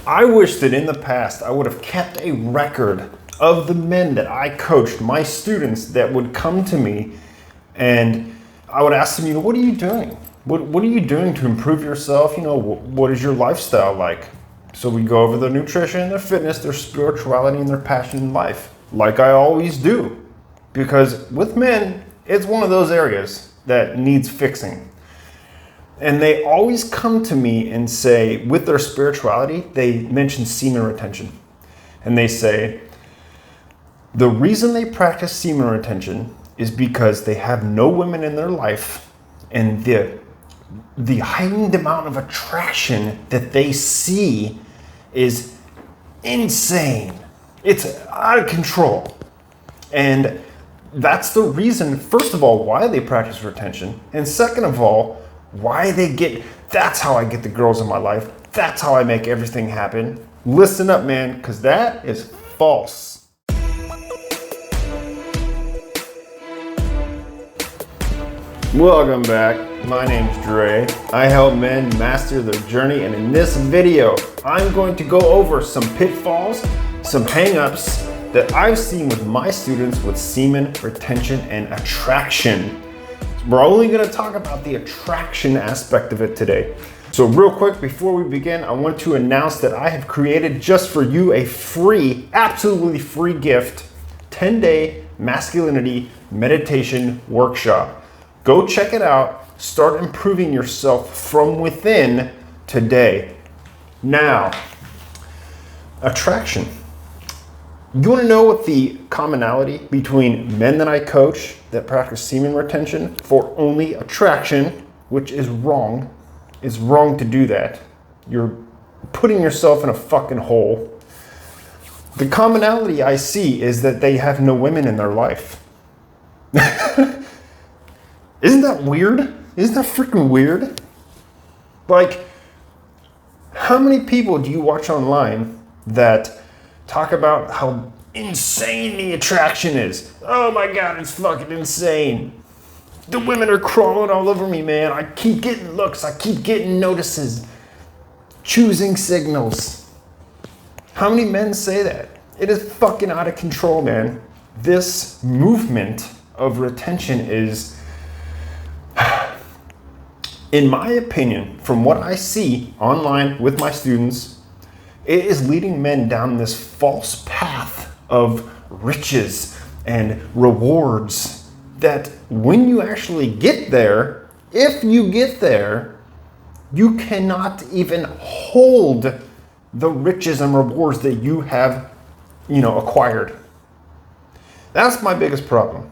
I wish that in the past I would have kept a record of the men that I coached, my students that would come to me, and I would ask them, what are you doing? What are you doing to improve yourself? What is your lifestyle like? So we go over their nutrition, their fitness, their spirituality, and their passion in life, like I always do. Because with men, it's one of those areas that needs fixing. And they always come to me and say, with their spirituality, they mention semen retention. And they say, the reason they practice semen retention is because they have no women in their life, and the heightened amount of attraction that they see is insane. It's out of control. And that's the reason, first of all, why they practice retention. And second of all, why that's how I get the girls in my life. That's how I make everything happen. Listen up, man, because that is false. Welcome back. My name's Dre. I help men master their journey, and in this video, I'm going to go over some pitfalls, some hang-ups that I've seen with my students with semen retention and attraction. We're only going to talk about the attraction aspect of it today. So real quick, before we begin, I want to announce that I have created just for you a free, absolutely free gift, 10-day masculinity meditation workshop. Go check it out. Start improving yourself from within today. Now, attraction. You want to know what the commonality between men that I coach that practice semen retention for only attraction, which is wrong. It's wrong to do that. You're putting yourself in a fucking hole. The commonality I see is that they have no women in their life. Isn't that weird? Isn't that freaking weird? Like, how many people do you watch online that talk about how insane the attraction is? Oh my God, it's fucking insane. The women are crawling all over me, man. I keep getting looks. I keep getting notices. Choosing signals. How many men say that? It is fucking out of control, man. This movement of retention is, in my opinion, from what I see online with my students, it is leading men down this false path of riches and rewards that when you actually get there, if you get there, you cannot even hold the riches and rewards that you have, acquired. That's my biggest problem.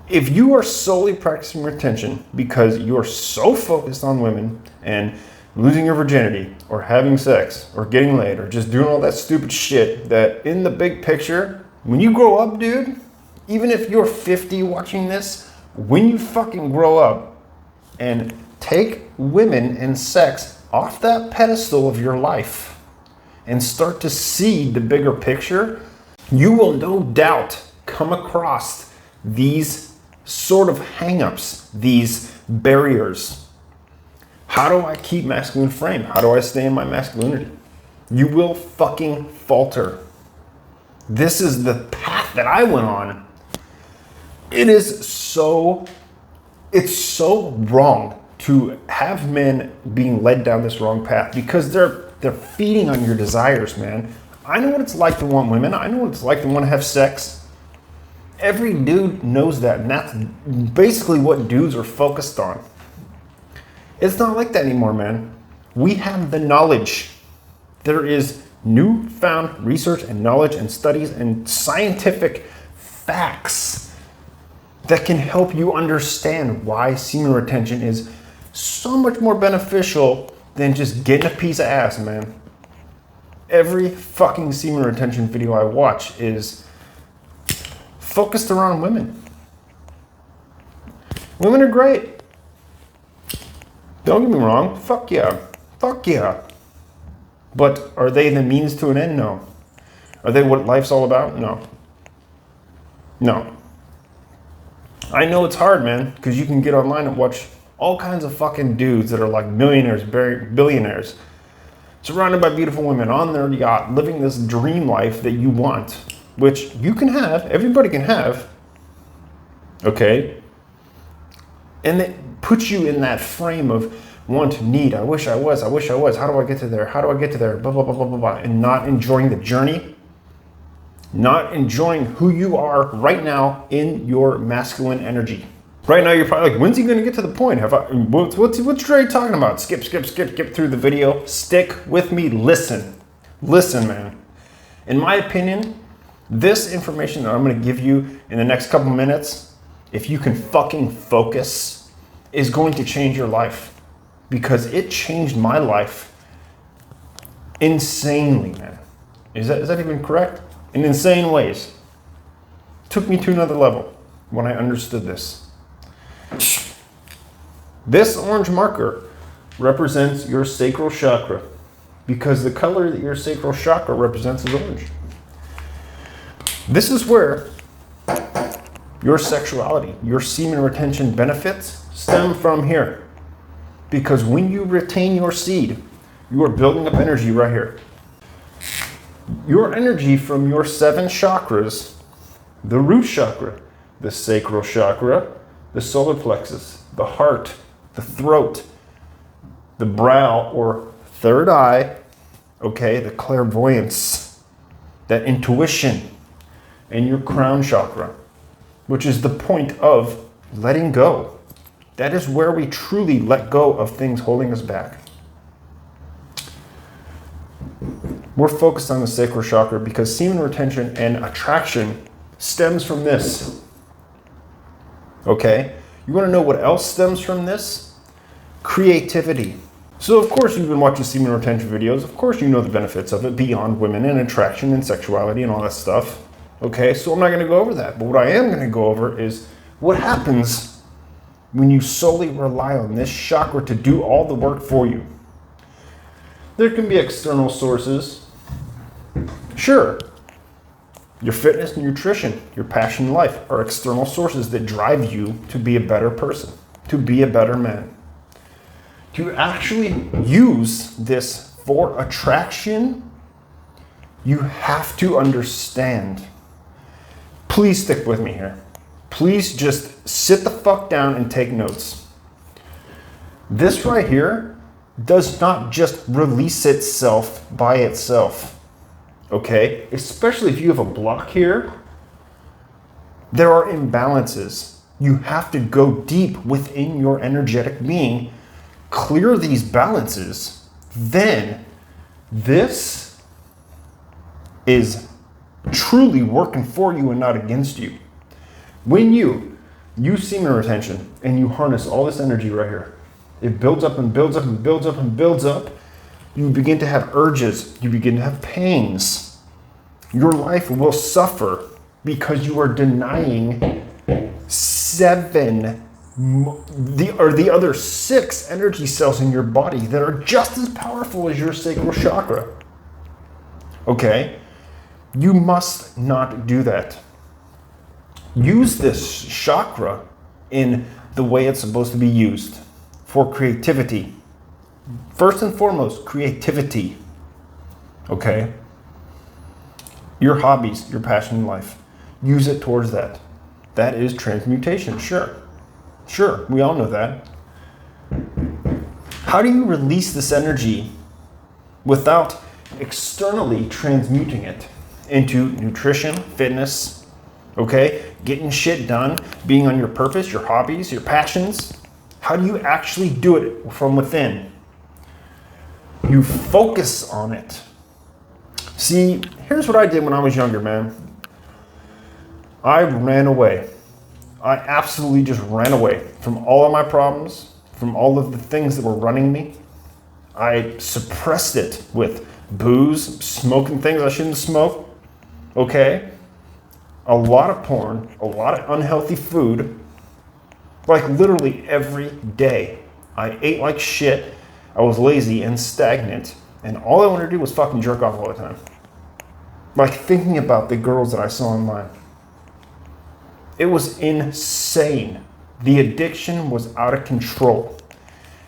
If you are solely practicing retention because you are so focused on women and losing your virginity or having sex or getting laid or just doing all that stupid shit, that in the big picture, when you grow up, dude, even if you're 50 watching this, when you fucking grow up and take women and sex off that pedestal of your life and start to see the bigger picture, you will no doubt come across these sort of hang-ups, these barriers. How do I keep masculine frame? How do I stay in my masculinity? You will fucking falter. This is the path that I went on. It's so wrong to have men being led down this wrong path because they're feeding on your desires, man. I know what it's like to want women. I know what it's like to want to have sex. Every dude knows that, and that's basically what dudes are focused on. It's not like that anymore, man. We have the knowledge. There is newfound research and knowledge and studies and scientific facts that can help you understand why semen retention is so much more beneficial than just getting a piece of ass, man. Every fucking semen retention video I watch is focused around women. Women are great. Don't get me wrong. Fuck yeah. Fuck yeah. But are they the means to an end? No. Are they what life's all about? No. No. I know it's hard, man, because you can get online and watch all kinds of fucking dudes that are like millionaires, billionaires, surrounded by beautiful women on their yacht, living this dream life that you want, which you can have, everybody can have, okay? And it puts you in that frame of want, need, I wish I was, how do I get to there, blah, blah, blah, blah, blah, blah, and not enjoying the journey, not enjoying who you are right now in your masculine energy. Right now, you're probably like, when's he gonna get to the point? What's Dre talking about? Skip through the video. Stick with me, listen, man. In my opinion, this information that I'm gonna give you in the next couple minutes, if you can fucking focus, is going to change your life. Because it changed my life insanely, man. Is that even correct? In insane ways. Took me to another level when I understood this. This orange marker represents your sacral chakra because the color that your sacral chakra represents is orange. This is where your sexuality, your semen retention benefits stem from here. Because when you retain your seed, you are building up energy right here. Your energy from your 7 chakras, the root chakra, the sacral chakra, the solar plexus, the heart, the throat, the brow or third eye, okay, the clairvoyance, that intuition, and your crown chakra, which is the point of letting go. That is where we truly let go of things holding us back. We're focused on the sacral chakra because semen retention and attraction stems from this. Okay? You want to know what else stems from this? Creativity. So of course you've been watching semen retention videos. Of course you know the benefits of it beyond women and attraction and sexuality and all that stuff. Okay? So I'm not going to go over that. But what I am going to go over is what happens when you solely rely on this chakra to do all the work for you. There can be external sources. Sure, your fitness and nutrition, your passion in life are external sources that drive you to be a better person, to be a better man. To actually use this for attraction, you have to understand. Please stick with me here. Please just sit the fuck down and take notes. This right here does not just release itself by itself, okay? Especially if you have a block here, there are imbalances. You have to go deep within your energetic being, clear these balances, then this is truly working for you and not against you. When you use semen retention and you harness all this energy right here, it builds up and builds up and builds up and builds up. You begin to have urges. You begin to have pains. Your life will suffer because you are denying the other 6 energy cells in your body that are just as powerful as your sacral chakra. Okay? You must not do that. Use this chakra in the way it's supposed to be used for creativity. First and foremost, creativity. Okay? Your hobbies, your passion in life. Use it towards that. That is transmutation, sure. Sure, we all know that. How do you release this energy without externally transmuting it into nutrition, fitness, okay? Getting shit done, being on your purpose, your hobbies, your passions. How do you actually do it from within? You focus on it. See, here's what I did when I was younger, man. I ran away. I absolutely just ran away from all of my problems, from all of the things that were running me. I suppressed it with booze, smoking things I shouldn't smoke, okay? A lot of porn, a lot of unhealthy food, like literally every day. I ate like shit, I was lazy and stagnant, and all I wanted to do was fucking jerk off all the time. Like thinking about the girls that I saw online. It was insane. The addiction was out of control.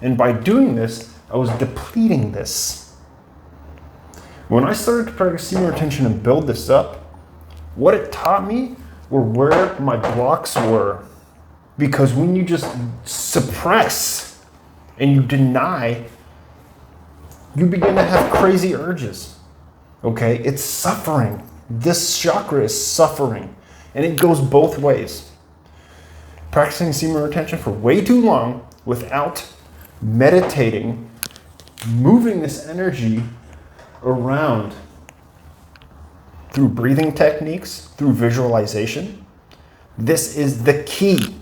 And by doing this, I was depleting this. When I started to practice semen retention and build this up, what it taught me were where my blocks were. Because when you just suppress and you deny, you begin to have crazy urges. Okay, it's suffering. This chakra is suffering, and it goes both ways. Practicing semen retention for way too long without meditating, moving this energy around through breathing techniques, through visualization. This is the key.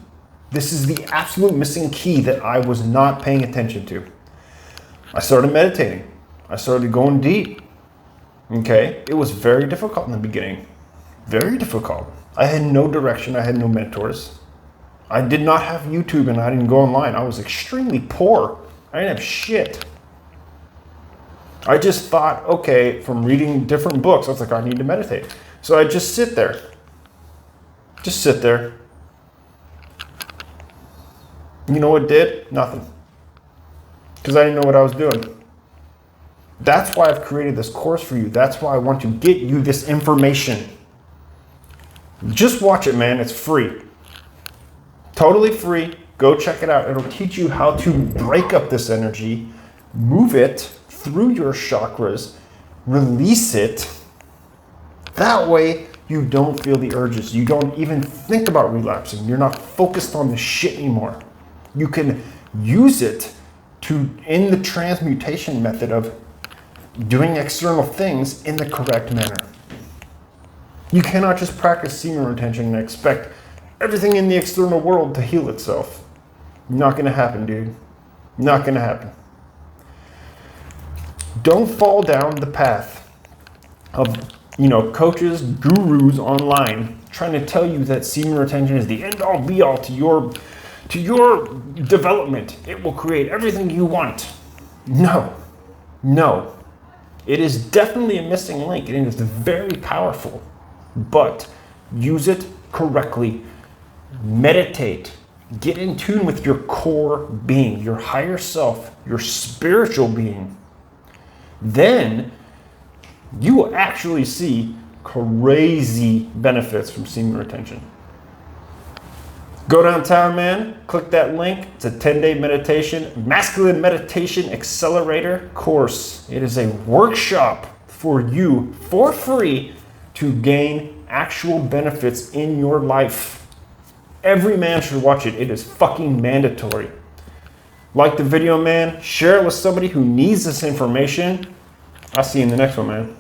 This is the absolute missing key that I was not paying attention to. I started meditating. I started going deep. Okay, it was very difficult in the beginning. Very difficult. I had no direction. I had no mentors. I did not have YouTube and I didn't go online. I was extremely poor. I didn't have shit. I just thought, okay, from reading different books, I was like, I need to meditate. So I just sit there. Just sit there. You know what it did? Nothing. Because I didn't know what I was doing. That's why I've created this course for you. That's why I want to get you this information. Just watch it, man. It's free. Totally free. Go check it out. It'll teach you how to break up this energy, move it through your chakras, release it. That way you don't feel the urges. You don't even think about relapsing. You're not focused on the shit anymore. You can use it in the transmutation method of doing external things in the correct manner. You cannot just practice semen retention and expect everything in the external world to heal itself. Not gonna happen, dude. Not gonna happen. Don't fall down the path of, coaches, gurus online trying to tell you that semen retention is the end all be all to your development. It will create everything you want. No. It is definitely a missing link and it is very powerful, but use it correctly. Meditate. Get in tune with your core being, your higher self, your spiritual being. Then you will actually see crazy benefits from semen retention. Go downtown, man. Click that link. It's a 10-day meditation, masculine meditation accelerator course. It is a workshop for you for free to gain actual benefits in your life. Every man should watch it. It is fucking mandatory. Like the video, man. Share it with somebody who needs this information. I'll see you in the next one, man.